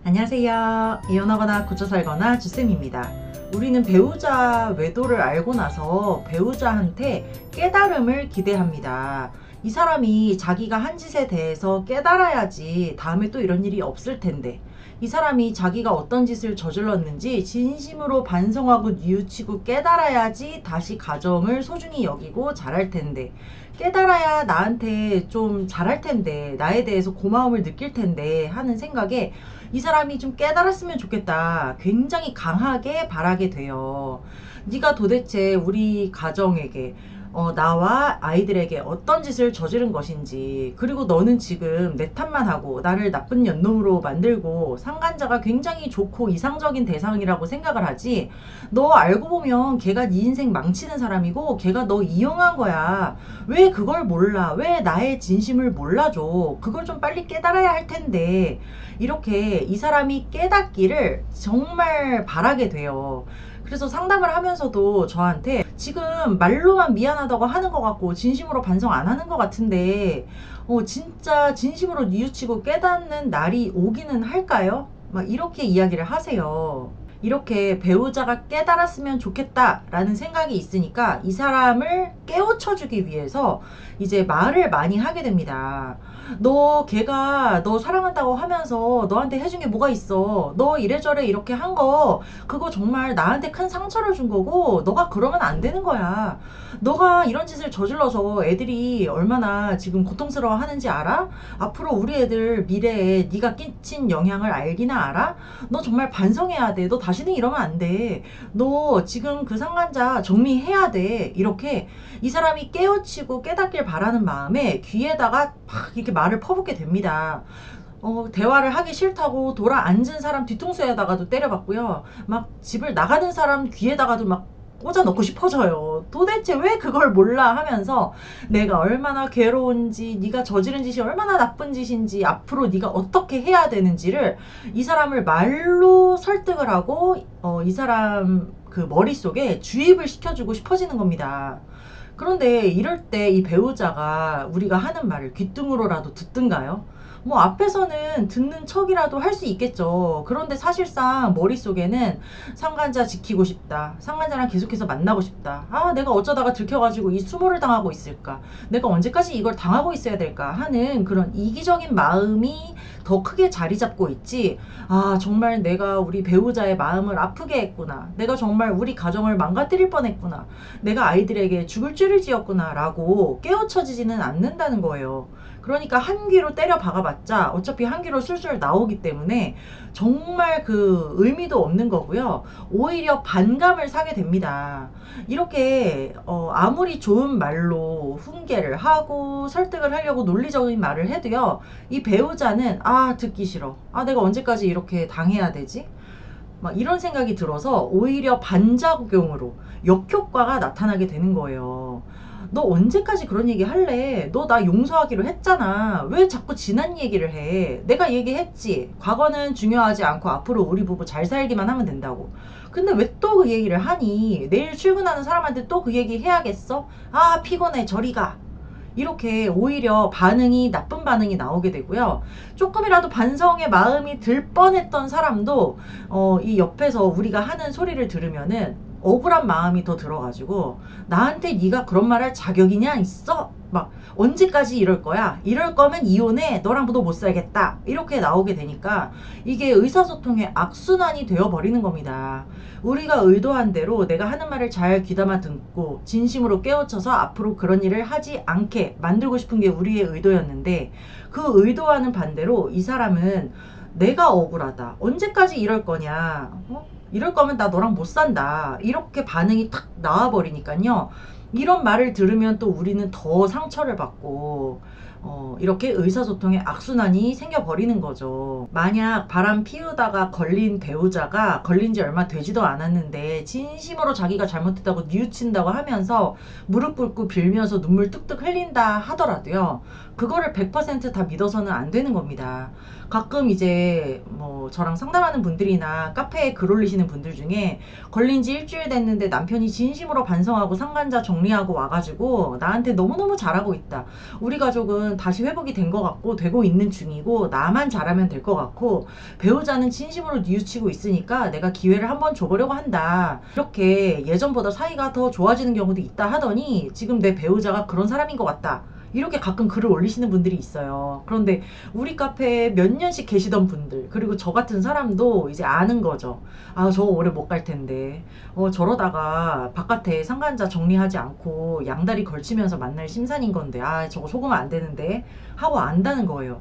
안녕하세요. 이혼하거나 고쳐 살거나 주쌤입니다. 우리는 배우자 외도를 알고 나서 배우자한테 깨달음을 기대합니다. 이 사람이 자기가 한 짓에 대해서 깨달아야지 다음에 또 이런 일이 없을 텐데, 이 사람이 자기가 어떤 짓을 저질렀는지 진심으로 반성하고 뉘우치고 깨달아야지 다시 가정을 소중히 여기고 잘할 텐데, 깨달아야 나한테 좀 잘할 텐데, 나에 대해서 고마움을 느낄 텐데 하는 생각에 이 사람이 좀 깨달았으면 좋겠다 굉장히 강하게 바라게 돼요. 네가 도대체 우리 가정에게 나와 아이들에게 어떤 짓을 저지른 것인지, 그리고 너는 지금 내 탓만 하고 나를 나쁜 년놈으로 만들고 상간자가 굉장히 좋고 이상적인 대상이라고 생각을 하지, 너 알고 보면 걔가 네 인생 망치는 사람이고 걔가 너 이용한 거야. 왜 그걸 몰라? 왜 나의 진심을 몰라줘? 그걸 좀 빨리 깨달아야 할 텐데, 이렇게 이 사람이 깨닫기를 정말 바라게 돼요. 그래서 상담을 하면서도 저한테 지금 말로만 미안하다고 하는 것 같고 진심으로 반성 안 하는 것 같은데 진짜 진심으로 뉘우치고 깨닫는 날이 오기는 할까요? 막 이렇게 이야기를 하세요. 이렇게 배우자가 깨달았으면 좋겠다라는 생각이 있으니까 이 사람을 깨우쳐주기 위해서 이제 말을 많이 하게 됩니다. 걔가 너 사랑한다고 하면서 너한테 해준 게 뭐가 있어? 너 이래저래 이렇게 한 거, 그거 정말 나한테 큰 상처를 준 거고, 너가 그러면 안 되는 거야. 너가 이런 짓을 저질러서 애들이 얼마나 지금 고통스러워 하는지 알아? 앞으로 우리 애들 미래에 네가 끼친 영향을 알기나 알아? 너 정말 반성해야 돼. 너 다시는 이러면 안 돼. 너 지금 그 상간자 정리해야 돼. 이렇게 이 사람이 깨우치고 깨닫길 바라는 마음에 귀에다가 막 이렇게 말을 퍼붓게 됩니다. 대화를 하기 싫다고 돌아 앉은 사람 뒤통수에다가도 때려봤고요. 막 집을 나가는 사람 귀에다가도 막 꽂아 넣고 싶어져요. 도대체 왜 그걸 몰라 하면서 내가 얼마나 괴로운지, 네가 저지른 짓이 얼마나 나쁜 짓인지, 앞으로 네가 어떻게 해야 되는지를 이 사람을 말로 설득을 하고 이 사람 그 머릿속에 주입을 시켜주고 싶어지는 겁니다. 그런데 이럴 때 이 배우자가 우리가 하는 말을 귓등으로라도 듣든가요? 뭐 앞에서는 듣는 척이라도 할 수 있겠죠. 그런데 사실상 머릿속에는 상간자 지키고 싶다. 상간자랑 계속해서 만나고 싶다. 아, 내가 어쩌다가 들켜가지고 이 수모를 당하고 있을까? 내가 언제까지 이걸 당하고 있어야 될까? 하는 그런 이기적인 마음이 더 크게 자리 잡고 있지. 아, 정말 내가 우리 배우자의 마음을 아프게 했구나. 내가 정말 우리 가정을 망가뜨릴 뻔했구나. 내가 아이들에게 죽을 죄를 지었구나 라고 깨우쳐지지는 않는다는 거예요. 그러니까 한 귀로 때려 박아봤자 어차피 한 귀로 술술 나오기 때문에 정말 그 의미도 없는 거고요. 오히려 반감을 사게 됩니다. 이렇게 아무리 좋은 말로 훈계를 하고 설득을 하려고 논리적인 말을 해도요, 이 배우자는 듣기 싫어. 내가 언제까지 이렇게 당해야 되지? 막 이런 생각이 들어서 오히려 반작용으로 역효과가 나타나게 되는 거예요. 너 언제까지 그런 얘기 할래? 너 나 용서하기로 했잖아. 왜 자꾸 지난 얘기를 해? 내가 얘기했지. 과거는 중요하지 않고 앞으로 우리 부부 잘 살기만 하면 된다고. 근데 왜 또 그 얘기를 하니? 내일 출근하는 사람한테 또 그 얘기 해야겠어? 피곤해. 저리 가. 이렇게 오히려 나쁜 반응이 나오게 되고요. 조금이라도 반성의 마음이 들 뻔했던 사람도 이 옆에서 우리가 하는 소리를 들으면은 억울한 마음이 더 들어가지고, 나한테 네가 그런 말 할 자격이냐 있어? 막 언제까지 이럴 거야? 이럴 거면 이혼해. 너랑도 못 살겠다. 이렇게 나오게 되니까 이게 의사소통의 악순환이 되어버리는 겁니다. 우리가 의도한 대로 내가 하는 말을 잘 귀담아 듣고 진심으로 깨우쳐서 앞으로 그런 일을 하지 않게 만들고 싶은 게 우리의 의도였는데, 그 의도와는 반대로 이 사람은 내가 억울하다. 언제까지 이럴 거냐? 이럴 거면 나 너랑 못 산다. 이렇게 반응이 탁 나와버리니까요. 이런 말을 들으면 또 우리는 더 상처를 받고 이렇게 의사소통의 악순환이 생겨버리는 거죠. 만약 바람 피우다가 걸린 배우자가 걸린 지 얼마 되지도 않았는데 진심으로 자기가 잘못했다고 뉘우친다고 하면서 무릎 꿇고 빌면서 눈물 뚝뚝 흘린다 하더라도요, 그거를 100%다 믿어서는 안 되는 겁니다. 가끔 이제 저랑 상담하는 분들이나 카페에 글 올리시는 분들 중에 걸린 지 일주일 됐는데 남편이 진심으로 반성하고 상간자 정리하고 와가지고 나한테 너무너무 잘하고 있다. 우리 가족은 지금은 다시 회복이 된 것 같고 되고 있는 중이고 나만 잘하면 될 것 같고 배우자는 진심으로 뉘우치고 있으니까 내가 기회를 한번 줘보려고 한다. 이렇게 예전보다 사이가 더 좋아지는 경우도 있다 하더니 지금 내 배우자가 그런 사람인 것 같다. 이렇게 가끔 글을 올리시는 분들이 있어요. 그런데 우리 카페에 몇 년씩 계시던 분들 그리고 저 같은 사람도 이제 아는 거죠. 아, 저거 오래 못 갈 텐데 저러다가 바깥에 상간자 정리하지 않고 양다리 걸치면서 만날 심산인 건데 아, 저거 속으면 안 되는데 하고 안다는 거예요.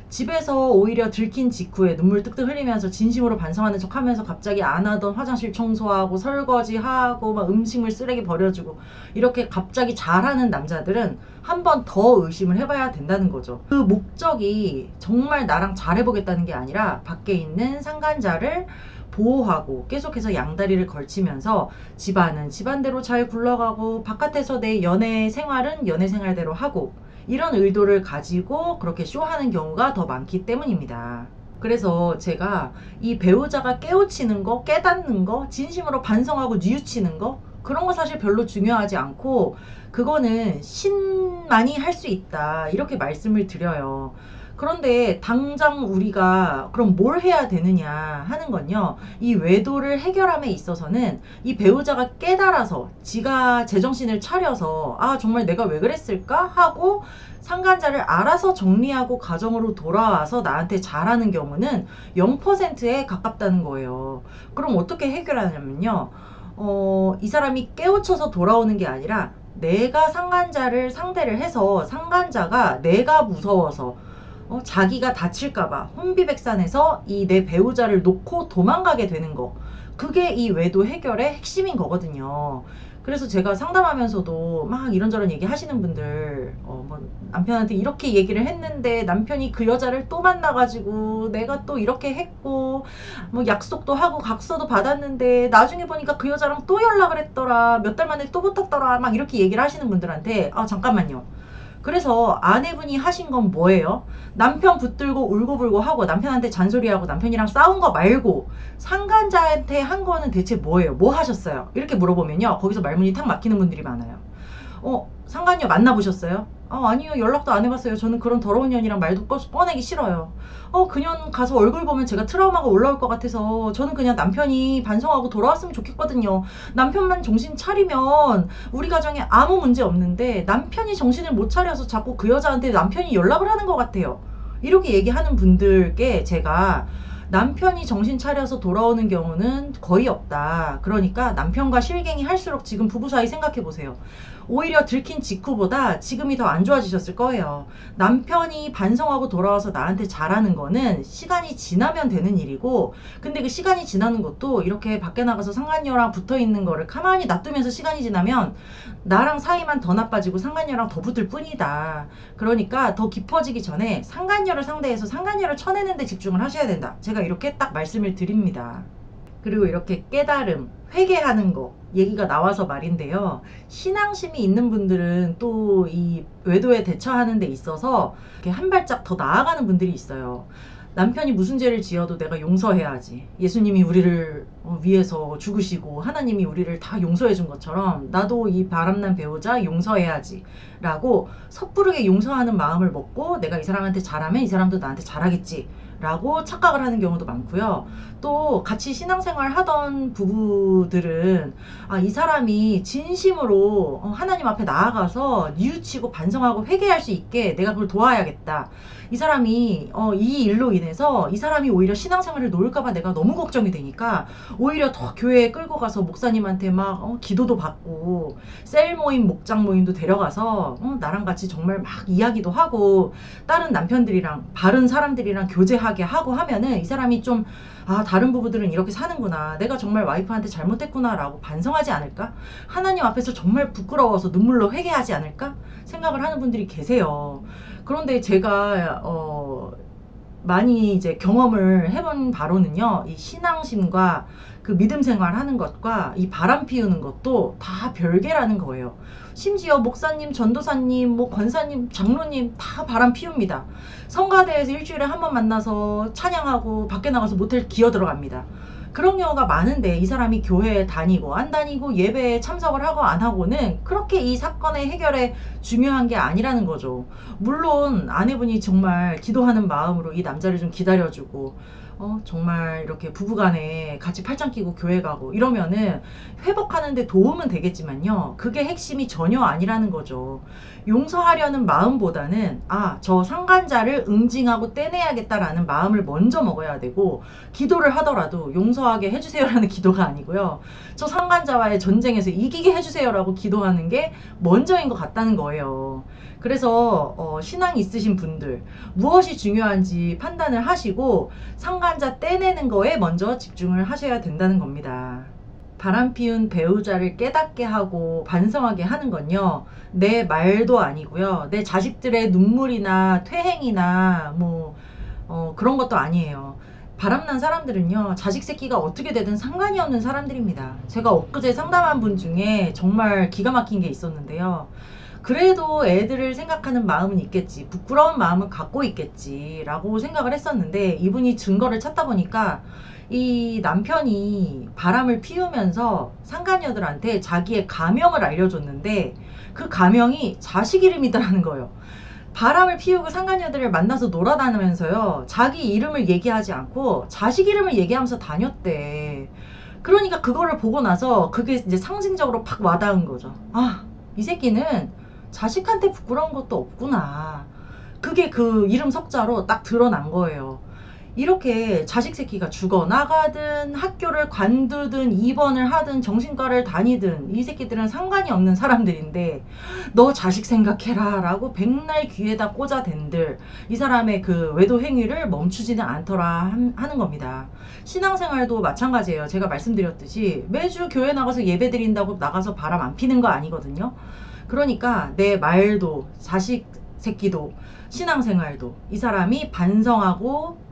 집에서 오히려 들킨 직후에 눈물 뚝뚝 흘리면서 진심으로 반성하는 척 하면서 갑자기 안 하던 화장실 청소하고 설거지하고 막 음식물 쓰레기 버려주고 이렇게 갑자기 잘하는 남자들은 한 번 더 의심을 해봐야 된다는 거죠. 그 목적이 정말 나랑 잘해보겠다는 게 아니라 밖에 있는 상간자를 보호하고 계속해서 양다리를 걸치면서 집안은 집안대로 잘 굴러가고 바깥에서 내 연애 생활은 연애 생활대로 하고 이런 의도를 가지고 그렇게 쇼하는 경우가 더 많기 때문입니다. 그래서 제가 이 배우자가 깨우치는 거, 깨닫는 거, 진심으로 반성하고 뉘우치는 거 그런 거 사실 별로 중요하지 않고 그거는 신만이 할 수 있다 이렇게 말씀을 드려요. 그런데 당장 우리가 그럼 뭘 해야 되느냐 하는 건요. 이 외도를 해결함에 있어서는 이 배우자가 깨달아서 지가 제정신을 차려서 아 정말 내가 왜 그랬을까 하고 상간자를 알아서 정리하고 가정으로 돌아와서 나한테 잘하는 경우는 0%에 가깝다는 거예요. 그럼 어떻게 해결하냐면요. 이 사람이 깨우쳐서 돌아오는 게 아니라 내가 상간자를 상대를 해서 상간자가 내가 무서워서 자기가 다칠까봐 혼비백산해서 이 내 배우자를 놓고 도망가게 되는 거 그게 이 외도 해결의 핵심인 거거든요. 그래서 제가 상담하면서도 막 이런저런 얘기 하시는 분들 뭐 남편한테 이렇게 얘기를 했는데 남편이 그 여자를 또 만나가지고 내가 또 이렇게 했고 뭐 약속도 하고 각서도 받았는데 나중에 보니까 그 여자랑 또 연락을 했더라 몇 달 만에 또 붙었더라 막 이렇게 얘기를 하시는 분들한테 아 잠깐만요. 그래서 아내분이 하신 건 뭐예요? 남편 붙들고 울고불고 하고 남편한테 잔소리하고 남편이랑 싸운 거 말고 상간자한테 한 거는 대체 뭐예요? 뭐 하셨어요? 이렇게 물어보면요. 거기서 말문이 탁 막히는 분들이 많아요. 상간녀 만나보셨어요? 아니요. 연락도 안 해봤어요. 저는 그런 더러운 년이랑 말도 꺼내기 싫어요. 그년 가서 얼굴 보면 제가 트라우마가 올라올 것 같아서 저는 그냥 남편이 반성하고 돌아왔으면 좋겠거든요. 남편만 정신 차리면 우리 가정에 아무 문제 없는데 남편이 정신을 못 차려서 자꾸 그 여자한테 남편이 연락을 하는 것 같아요. 이렇게 얘기하는 분들께 제가 남편이 정신 차려서 돌아오는 경우는 거의 없다. 그러니까 남편과 실갱이 할수록 지금 부부 사이 생각해 보세요. 오히려 들킨 직후보다 지금이 더 안 좋아지셨을 거예요. 남편이 반성하고 돌아와서 나한테 잘하는 거는 시간이 지나면 되는 일이고 근데 그 시간이 지나는 것도 이렇게 밖에 나가서 상간녀랑 붙어있는 거를 가만히 놔두면서 시간이 지나면 나랑 사이만 더 나빠지고 상간녀랑 더 붙을 뿐이다. 그러니까 더 깊어지기 전에 상간녀를 상대해서 상간녀를 쳐내는 데 집중을 하셔야 된다. 제가 이렇게 딱 말씀을 드립니다. 그리고 이렇게 깨달음, 회개하는 거 얘기가 나와서 말인데요. 신앙심이 있는 분들은 또 이 외도에 대처하는 데 있어서 이렇게 한 발짝 더 나아가는 분들이 있어요. 남편이 무슨 죄를 지어도 내가 용서해야지. 예수님이 우리를 위해서 죽으시고 하나님이 우리를 다 용서해 준 것처럼 나도 이 바람난 배우자 용서해야지 라고 섣부르게 용서하는 마음을 먹고 내가 이 사람한테 잘하면 이 사람도 나한테 잘하겠지 라고 착각을 하는 경우도 많고요. 또 같이 신앙생활 하던 부부들은 이 사람이 진심으로 하나님 앞에 나아가서 뉘우치고 반성하고 회개할 수 있게 내가 그걸 도와야겠다. 이 사람이 이 일로 인해서 이 사람이 오히려 신앙생활을 놓을까봐 내가 너무 걱정이 되니까 오히려 더 교회에 끌고 가서 목사님한테 막 기도도 받고 셀 모임 목장 모임도 데려가서 나랑 같이 정말 막 이야기도 하고 다른 남편들이랑 바른 사람들이랑 교제하게 하고 하면은 이 사람이 좀 다른 부부들은 이렇게 사는구나. 내가 정말 와이프한테 잘못했구나 라고 반성하지 않을까? 하나님 앞에서 정말 부끄러워서 눈물로 회개하지 않을까? 생각을 하는 분들이 계세요. 그런데 제가 많이 이제 경험을 해본 바로는요. 이 신앙심과 그 믿음 생활하는 것과 이 바람 피우는 것도 다 별개라는 거예요. 심지어 목사님, 전도사님, 뭐 권사님, 장로님 다 바람 피웁니다. 성가대에서 일주일에 한 번 만나서 찬양하고 밖에 나가서 모텔 기어 들어갑니다. 그런 경우가 많은데 이 사람이 교회에 다니고 안 다니고 예배에 참석을 하고 안 하고는 그렇게 이 사건의 해결에 중요한 게 아니라는 거죠. 물론 아내분이 정말 기도하는 마음으로 이 남자를 좀 기다려주고 정말 이렇게 부부간에 같이 팔짱 끼고 교회 가고 이러면은 회복하는 데 도움은 되겠지만요. 그게 핵심이 전혀 아니라는 거죠. 용서하려는 마음보다는 저 상간자를 응징하고 떼내야겠다라는 마음을 먼저 먹어야 되고, 기도를 하더라도 용서하게 해주세요라는 기도가 아니고요. 저 상간자와의 전쟁에서 이기게 해주세요라고 기도하는 게 먼저인 것 같다는 거예요. 그래서 신앙이 있으신 분들 무엇이 중요한지 판단을 하시고 상간자 떼내는 거에 먼저 집중을 하셔야 된다는 겁니다. 바람피운 배우자를 깨닫게 하고 반성하게 하는 건요, 내 말도 아니고요, 내 자식들의 눈물이나 퇴행이나 그런 것도 아니에요. 바람난 사람들은요, 자식 새끼가 어떻게 되든 상관이 없는 사람들입니다. 제가 엊그제 상담한 분 중에 정말 기가 막힌 게 있었는데요. 그래도 애들을 생각하는 마음은 있겠지, 부끄러운 마음은 갖고 있겠지 라고 생각을 했었는데, 이분이 증거를 찾다 보니까 이 남편이 바람을 피우면서 상간녀들한테 자기의 가명을 알려줬는데 그 가명이 자식 이름이더라는 거예요. 바람을 피우고 상간녀들을 만나서 놀아다니면서요, 자기 이름을 얘기하지 않고 자식 이름을 얘기하면서 다녔대. 그러니까 그거를 보고 나서 그게 이제 상징적으로 팍 와닿은 거죠. 이 새끼는 자식한테 부끄러운 것도 없구나. 그게 그 이름 석자로 딱 드러난 거예요. 이렇게 자식 새끼가 죽어나가든 학교를 관두든 입원을 하든 정신과를 다니든 이 새끼들은 상관이 없는 사람들인데, 너 자식 생각해라 라고 백날 귀에다 꽂아댄들 이 사람의 그 외도 행위를 멈추지는 않더라 하는 겁니다. 신앙생활도 마찬가지예요. 제가 말씀드렸듯이 매주 교회 나가서 예배 드린다고 나가서 바람 안 피는 거 아니거든요. 그러니까 내 말도 자식 새끼도 신앙생활도 이 사람이 반성하고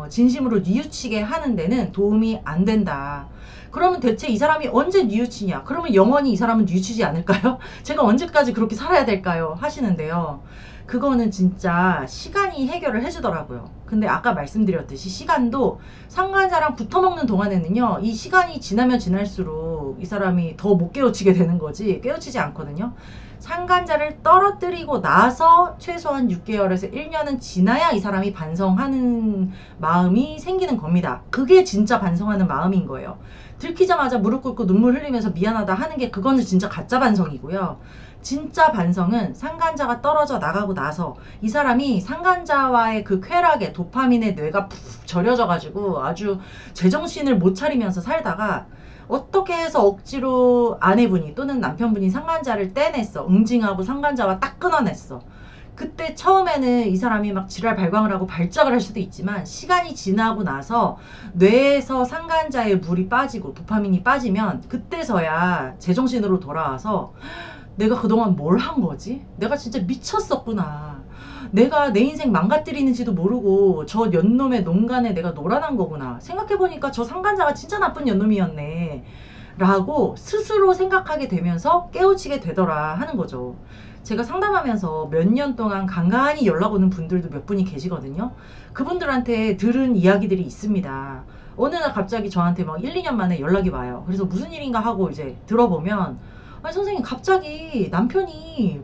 진심으로 뉘우치게 하는 데는 도움이 안 된다. 그러면 대체 이 사람이 언제 뉘우치냐? 그러면 영원히 이 사람은 뉘우치지 않을까요? 제가 언제까지 그렇게 살아야 될까요? 하시는데요. 그거는 진짜 시간이 해결을 해주더라고요. 근데 아까 말씀드렸듯이 시간도 상간자랑 붙어먹는 동안에는요, 이 시간이 지나면 지날수록 이 사람이 더 못 깨우치게 되는 거지 깨우치지 않거든요. 상간자를 떨어뜨리고 나서 최소한 6개월에서 1년은 지나야 이 사람이 반성하는 마음이 생기는 겁니다. 그게 진짜 반성하는 마음인 거예요. 들키자마자 무릎 꿇고 눈물 흘리면서 미안하다 하는 게 그거는 진짜 가짜 반성이고요. 진짜 반성은 상간자가 떨어져 나가고 나서 이 사람이 상간자와의 그 쾌락에 도파민의 뇌가 푹 절여져 가지고 아주 제정신을 못 차리면서 살다가 어떻게 해서 억지로 아내분이 또는 남편분이 상간자를 떼냈어. 응징하고 상간자와 딱 끊어냈어. 그때 처음에는 이 사람이 막 지랄 발광을 하고 발작을 할 수도 있지만, 시간이 지나고 나서 뇌에서 상간자의 물이 빠지고 도파민이 빠지면 그때서야 제정신으로 돌아와서 내가 그동안 뭘 한 거지? 내가 진짜 미쳤었구나. 내가 내 인생 망가뜨리는지도 모르고 저 연놈의 농간에 내가 놀아난 거구나. 생각해보니까 저 상간자가 진짜 나쁜 연놈이었네 라고 스스로 생각하게 되면서 깨우치게 되더라 하는 거죠. 제가 상담하면서 몇 년 동안 간간히 연락 오는 분들도 몇 분이 계시거든요. 그분들한테 들은 이야기들이 있습니다. 어느 날 갑자기 저한테 막 1, 2년 만에 연락이 와요. 그래서 무슨 일인가 하고 이제 들어보면, 아니 선생님, 갑자기 남편이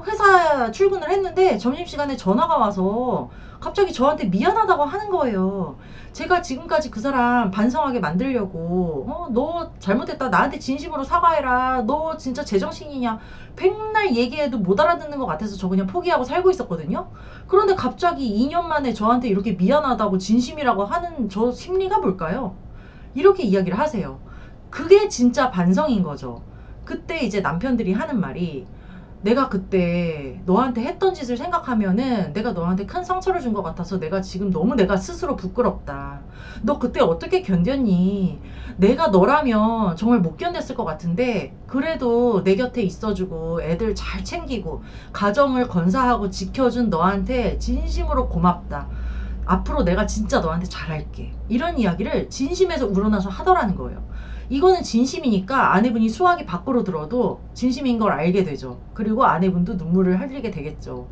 회사 출근을 했는데 점심시간에 전화가 와서 갑자기 저한테 미안하다고 하는 거예요. 제가 지금까지 그 사람 반성하게 만들려고 너 잘못했다, 나한테 진심으로 사과해라, 너 진짜 제정신이냐, 백날 얘기해도 못 알아듣는 것 같아서 저 그냥 포기하고 살고 있었거든요. 그런데 갑자기 2년 만에 저한테 이렇게 미안하다고 진심이라고 하는 저 심리가 뭘까요? 이렇게 이야기를 하세요. 그게 진짜 반성인 거죠. 그때 이제 남편들이 하는 말이, 내가 그때 너한테 했던 짓을 생각하면은 내가 너한테 큰 상처를 준 것 같아서 내가 지금 너무 내가 스스로 부끄럽다. 너 그때 어떻게 견뎠니? 내가 너라면 정말 못 견뎠을 것 같은데 그래도 내 곁에 있어주고 애들 잘 챙기고 가정을 건사하고 지켜준 너한테 진심으로 고맙다. 앞으로 내가 진짜 너한테 잘할게. 이런 이야기를 진심에서 우러나서 하더라는 거예요. 이거는 진심이니까 아내분이 수화기 밖으로 들어도 진심인 걸 알게 되죠. 그리고 아내분도 눈물을 흘리게 되겠죠.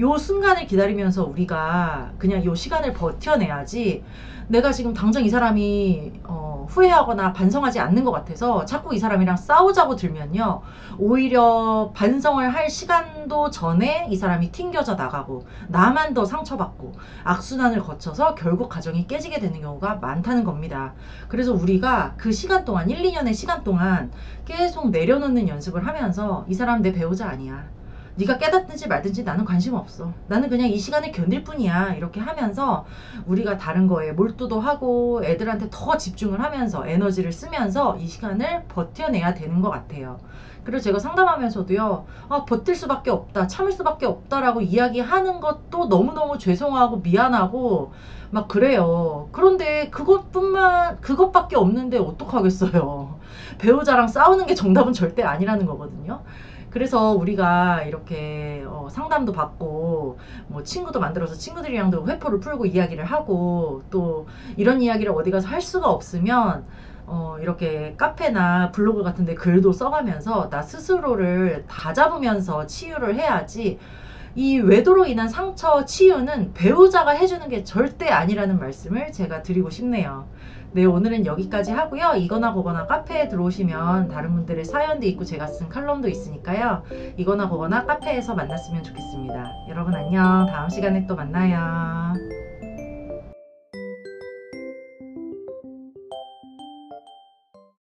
요 순간을 기다리면서 우리가 그냥 요 시간을 버텨내야지, 내가 지금 당장 이 사람이 후회하거나 반성하지 않는 것 같아서 자꾸 이 사람이랑 싸우자고 들면요, 오히려 반성을 할 시간도 전에 이 사람이 튕겨져 나가고 나만 더 상처받고 악순환을 거쳐서 결국 가정이 깨지게 되는 경우가 많다는 겁니다. 그래서 우리가 그 시간 동안 1, 2년의 시간 동안 계속 내려놓는 연습을 하면서 이 사람 내 배우자 아니야, 네가 깨닫든지 말든지 나는 관심 없어, 나는 그냥 이 시간을 견딜 뿐이야, 이렇게 하면서 우리가 다른 거에 몰두도 하고 애들한테 더 집중을 하면서 에너지를 쓰면서 이 시간을 버텨내야 되는 것 같아요. 그래서 제가 상담하면서도요, 버틸 수밖에 없다, 참을 수밖에 없다라고 이야기하는 것도 너무너무 죄송하고 미안하고 막 그래요. 그런데 그것밖에 없는데 어떡하겠어요. 배우자랑 싸우는 게 정답은 절대 아니라는 거거든요. 그래서 우리가 이렇게 상담도 받고 뭐 친구도 만들어서 친구들이랑도 회포를 풀고 이야기를 하고, 또 이런 이야기를 어디 가서 할 수가 없으면 이렇게 카페나 블로그 같은 데 글도 써가면서 나 스스로를 다잡으면서 치유를 해야지, 이 외도로 인한 상처 치유는 배우자가 해주는 게 절대 아니라는 말씀을 제가 드리고 싶네요. 네, 오늘은 여기까지 하고요. 이거나 그거나 카페에 들어오시면 다른 분들의 사연도 있고 제가 쓴 칼럼도 있으니까요. 이거나 그거나 카페에서 만났으면 좋겠습니다. 여러분 안녕. 다음 시간에 또 만나요.